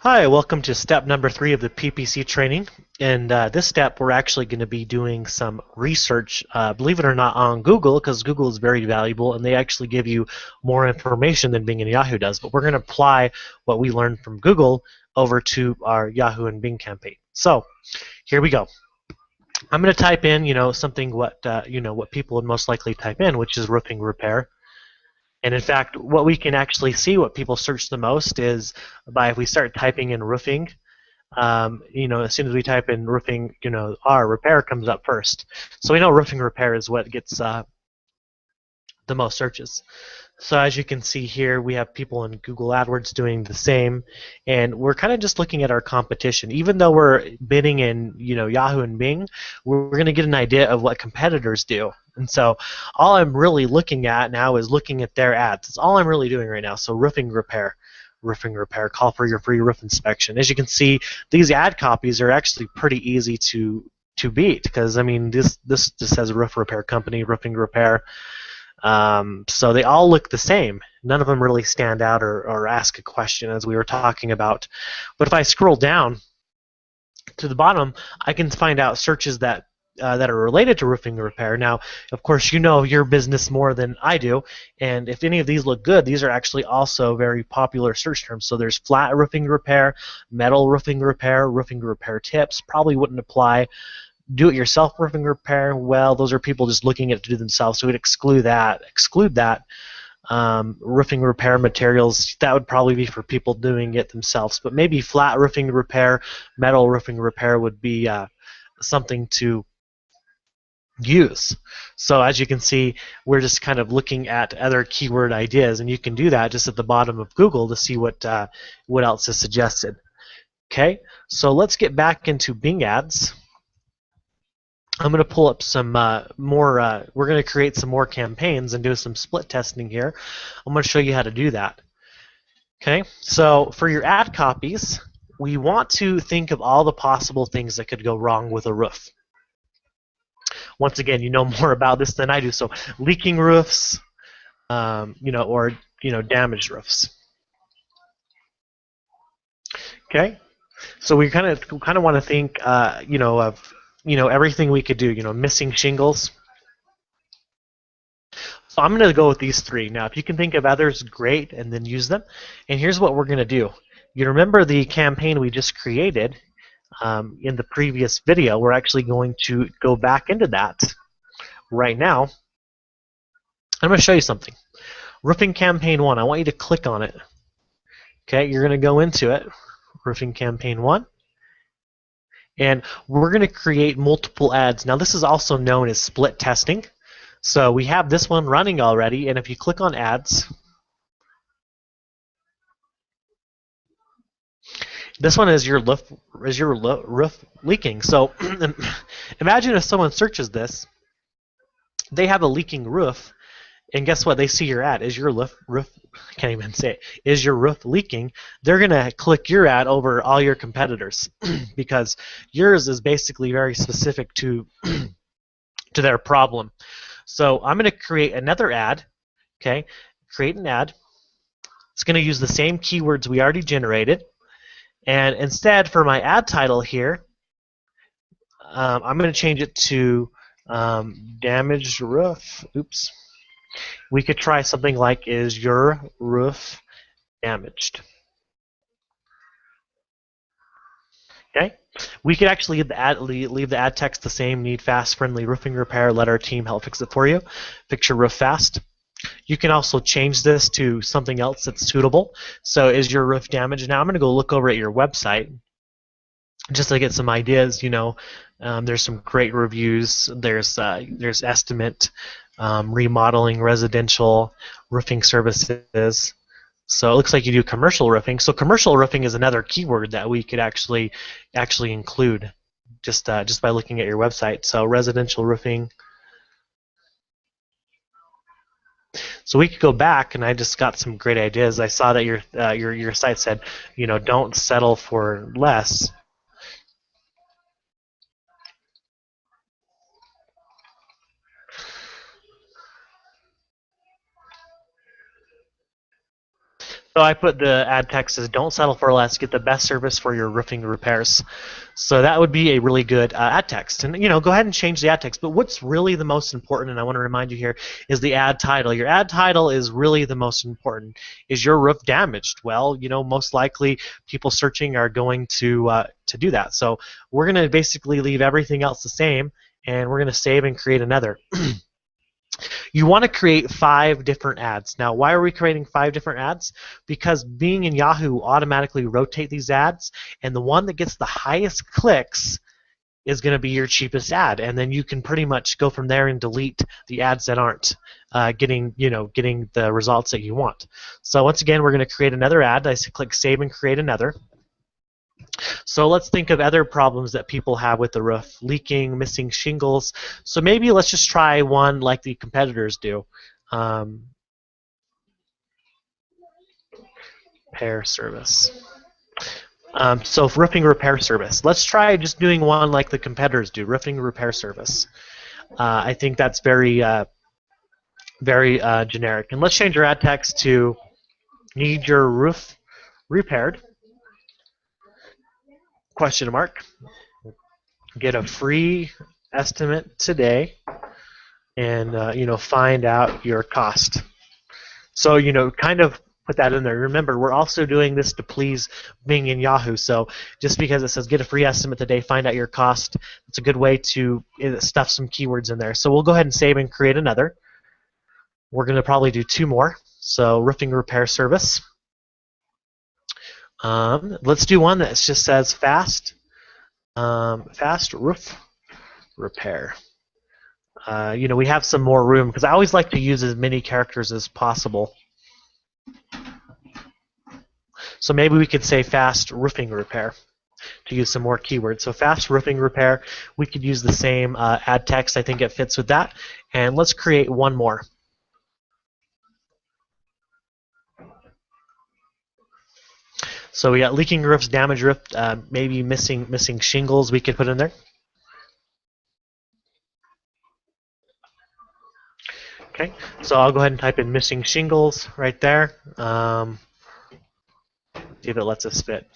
Hi, welcome to step number 3 of the PPC training. And this step, we're actually going to be doing some research, believe it or not, on Google, because Google is very valuable and they actually give you more information than Bing and Yahoo does. But we're going to apply what we learned from Google over to our Yahoo and Bing campaign. So here we go. I'm going to type in, something what people would most likely type in, which is roofing repair. And in fact, what we can actually see what people search the most is by if we start typing in roofing, as soon as we type in roofing, our repair comes up first. So we know roofing repair is what gets the most searches. So as you can see here, we have people in Google AdWords doing the same, and we're kind of just looking at our competition. Even though we're bidding in, Yahoo and Bing, we're going to get an idea of what competitors do. And so all I'm really looking at now is looking at their ads. That's all I'm really doing right now. So roofing repair, call for your free roof inspection. As you can see, these ad copies are actually pretty easy to beat because, I mean, this just says roof repair company, roofing repair. So they all look the same. None of them really stand out or ask a question, as we were talking about. But if I scroll down to the bottom, I can find out searches that are related to roofing repair. Now, of course, you know your business more than I do, and if any of these look good, these are actually also very popular search terms. So there's flat roofing repair, metal roofing repair tips. Probably wouldn't apply. Do-it-yourself roofing repair, well, those are people just looking at it to do themselves, so we'd exclude that. Roofing repair materials, that would probably be for people doing it themselves, but maybe flat roofing repair, metal roofing repair would be something to use. So as you can see, we're just kind of looking at other keyword ideas, and you can do that just at the bottom of Google to see what else is suggested. Okay, so let's get back into Bing ads. I'm going to pull up some more, we're going to create some more campaigns and do some split testing here. I'm going to show you how to do that. Okay, so for your ad copies, we want to think of all the possible things that could go wrong with a roof. Once again, you know more about this than I do, so leaking roofs, or damaged roofs. Okay, so we kind of want to think, of everything we could do. Missing shingles. So I'm going to go with these three. Now, if you can think of others, great, and then use them. And here's what we're going to do. You remember the campaign we just created in the previous video. We're actually going to go back into that right now. I'm going to show you something. Roofing Campaign 1. I want you to click on it. Okay, you're going to go into it. Roofing Campaign 1. And we're going to create multiple ads. Now, this is also known as split testing. So we have this one running already, and if you click on ads, this one is your roof leaking. So imagine if someone searches this, they have a leaking roof, and guess what? They see your ad. Is your roof I can't even say it. Is your roof leaking? They're gonna click your ad over all your competitors because yours is basically very specific to to their problem. So I'm going to create another ad. Okay, create an ad. It's going to use the same keywords we already generated. And instead, for my ad title here, I'm going to change it to damaged roof. Oops. We could try something like, is your roof damaged? Okay. We could actually leave the ad text the same. Need fast, friendly roofing repair. Let our team help fix it for you. Fix your roof fast. You can also change this to something else that's suitable. So is your roof damaged? Now I'm going to go look over at your website just to get some ideas. There's some great reviews. There's estimate, remodeling, residential, roofing services. So it looks like you do commercial roofing. So commercial roofing is another keyword that we could actually include just by looking at your website. So residential roofing. So we could go back, and I just got some great ideas. I saw that your site said, don't settle for less. So I put the ad text as "Don't settle for less. Get the best service for your roofing repairs." So that would be a really good ad text. And go ahead and change the ad text. But what's really the most important, and I want to remind you here, is the ad title. Your ad title is really the most important. Is your roof damaged? Well, most likely people searching are going to do that. So we're going to basically leave everything else the same, and we're going to save and create another. You want to create 5 different ads. Now, why are we creating 5 different ads? Because being in Yahoo automatically rotate these ads, and the one that gets the highest clicks is going to be your cheapest ad, and then you can pretty much go from there and delete the ads that aren't getting the results that you want. So once again, we're going to create another ad. I click Save and create another. So let's think of other problems that people have with the roof: leaking, missing shingles. So maybe let's just try one like the competitors do. Repair service. So roofing repair service. Let's try just doing one like the competitors do, roofing repair service. I think that's very generic. And let's change our ad text to "Need your roof repaired?" Question mark. Get a free estimate today, and find out your cost. So kind of put that in there. Remember, we're also doing this to please Bing and Yahoo. So just because it says get a free estimate today, find out your cost, it's a good way to stuff some keywords in there. So we'll go ahead and save and create another. We're going to probably do 2 more. So roofing repair service. Let's do one that just says fast roof repair. We have some more room because I always like to use as many characters as possible. So maybe we could say fast roofing repair to use some more keywords. So fast roofing repair, we could use the same ad text. I think it fits with that. And let's create one more. So we got leaking roofs, damaged roof, maybe missing shingles we could put in there. Okay, so I'll go ahead and type in missing shingles right there. See if it lets us fit.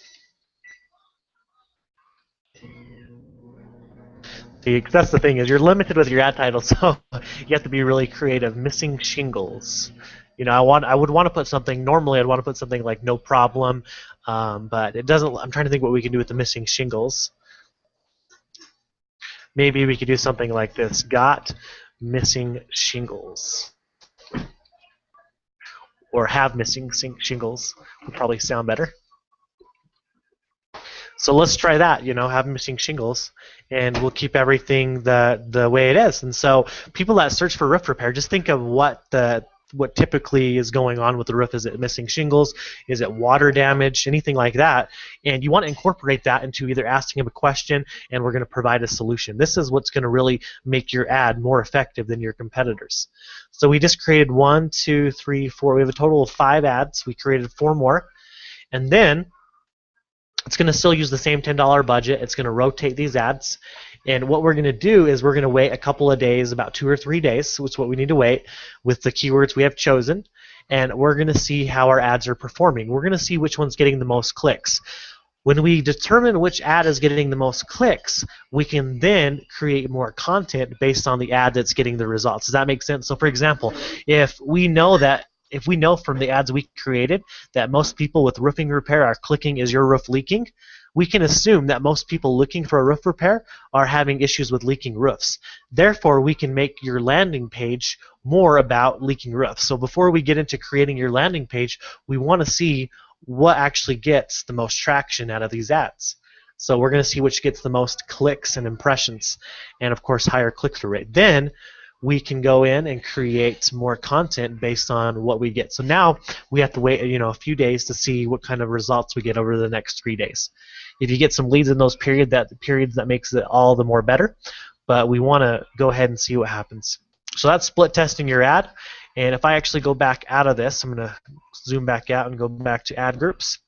See, that's the thing, is you're limited with your ad title, so you have to be really creative. Missing shingles. I would want to put something, normally I'd want to put something like no problem, but it doesn't. I'm trying to think what we can do with the missing shingles. Maybe we could do something like this: got missing shingles, or have missing shingles would probably sound better. So let's try that, have missing shingles, and we'll keep everything the way it is. And so people that search for roof repair, just think of what typically is going on with the roof. Is it missing shingles? Is it water damage? Anything like that. And you want to incorporate that into either asking them a question, and we're going to provide a solution. This is what's going to really make your ad more effective than your competitors. So we just created 1, 2, 3, 4. We have a total of 5 ads. We created 4 more. And then it's going to still use the same $10 budget. It's going to rotate these ads. And what we're going to do is we're going to wait a couple of days, about 2 or 3 days, which is what we need to wait, with the keywords we have chosen. And we're going to see how our ads are performing. We're going to see which one's getting the most clicks. When we determine which ad is getting the most clicks, we can then create more content based on the ad that's getting the results. Does that make sense? So for example, if we know from the ads we created that most people with roofing repair are clicking "is your roof leaking?", we can assume that most people looking for a roof repair are having issues with leaking roofs. Therefore, we can make your landing page more about leaking roofs. So before we get into creating your landing page, we want to see what actually gets the most traction out of these ads. So we're going to see which gets the most clicks and impressions, and of course higher click-through rate. Then we can go in and create more content based on what we get. So now we have to wait a few days to see what kind of results we get over the next 3 days. If you get some leads in those periods, that makes it all the more better. But we want to go ahead and see what happens. So that's split testing your ad. And if I actually go back out of this, I'm going to zoom back out and go back to ad groups.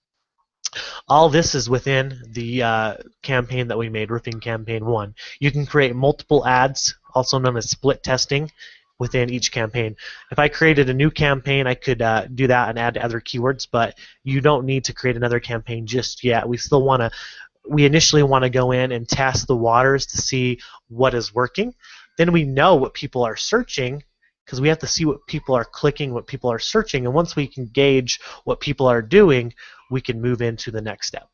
All this is within the campaign that we made, Roofing Campaign 1. You can create multiple ads, also known as split testing, within each campaign. If I created a new campaign, I could do that and add other keywords, but you don't need to create another campaign just yet. We initially want to go in and test the waters to see what is working. Then we know what people are searching, because we have to see what people are clicking, what people are searching, and once we can gauge what people are doing, we can move into the next step.